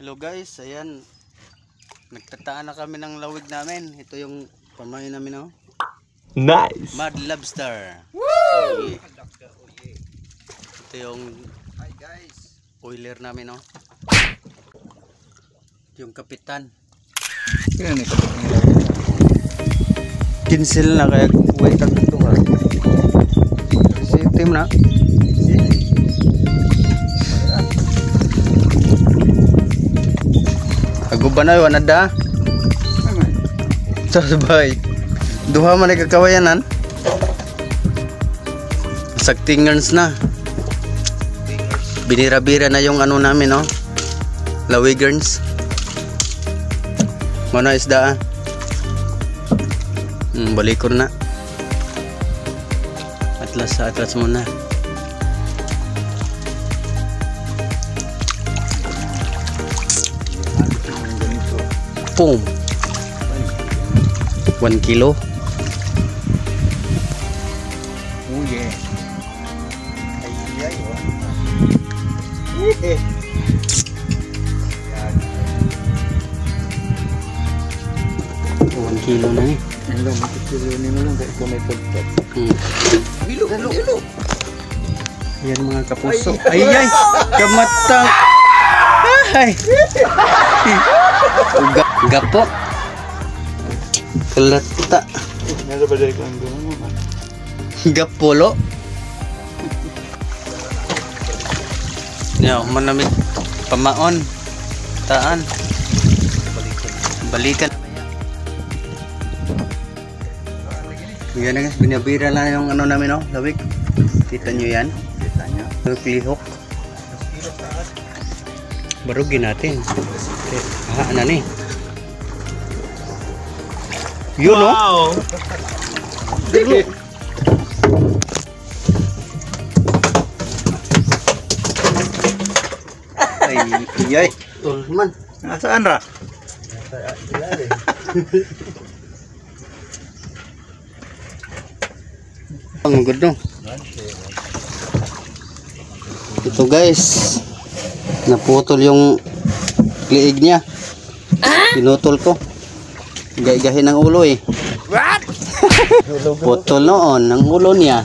Hello guys, ayan. Nagtataan na kami ng lawig namin. Ito yung pamain namin, oh. Nice. Mad Lobster. Woo! Ito yung oiler namin, oh. Ito yung kapitan. Cancel na kaya wait ka dito ha. Si team na. Aguban na yun, ada. Sabay. Duha man ay kakawayanan. Saktingerns na. Binira-bira na yung ano namin, no? Lawigerns. Mana isda, balikor na. Atlas muna. Boom. 1 kilo. Oh yeah. Ay. 1 kilo na eh. Hello, makikilo nyo lang kung may pagkat. Hilo. Yan mga kapuso. Ay, kamatang. Ay. Gapo. Kalata. Nasa ba dahil kong gano'n? Gapolo. Yo, manamig pamaon. Taan. Balikan. Yan na guys, binabira lang yung ano namin, oh, lawig. Kita nyo yan? Kita nyo? Naglihok. Barugin natin. Ano ni? Yun, wow! Dilo. Ay. Tulman. Nasaan ra? Ang gudo. Ito guys, naputol yung liig niya. Pinutol ko. Gay-gahin ng ulo eh. What? Putol noon ang ulo niya.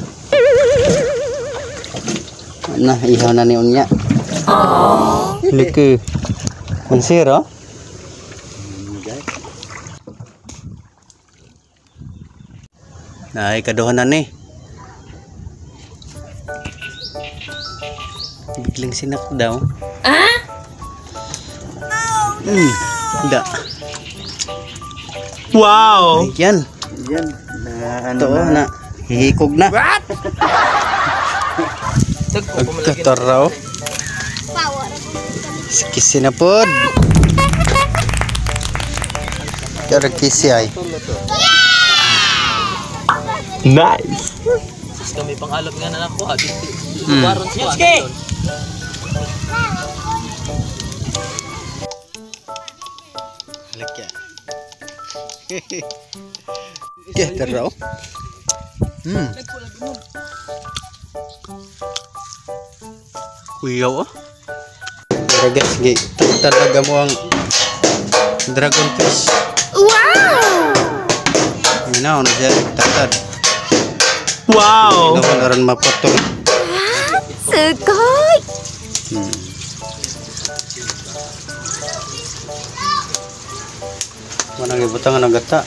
Nah, ihaw na ni unya. Liki. Ang sira. Nah, ikaduhan na ni. Biglang sinak daw. Hindi. Wow! Yan. Yan. Ito na. Hihikog na. What? Pagkataraw. Kisi na po. Kaya kisi ay. Nice! Kami pangalap nga na ako. Baron siya. Halika. Kaya taraw. Kuyaw ah. Pero guys, talaga mo ang dragon fish. Wow! Ano siya tatad. Wow! Ano na rin mapotol. Sugoi! Manang ibutang ang gata.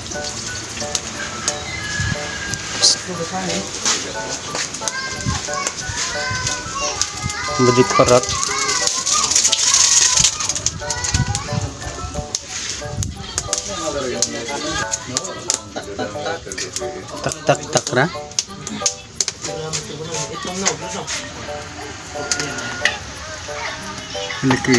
Badik parat. Tak na. Laki.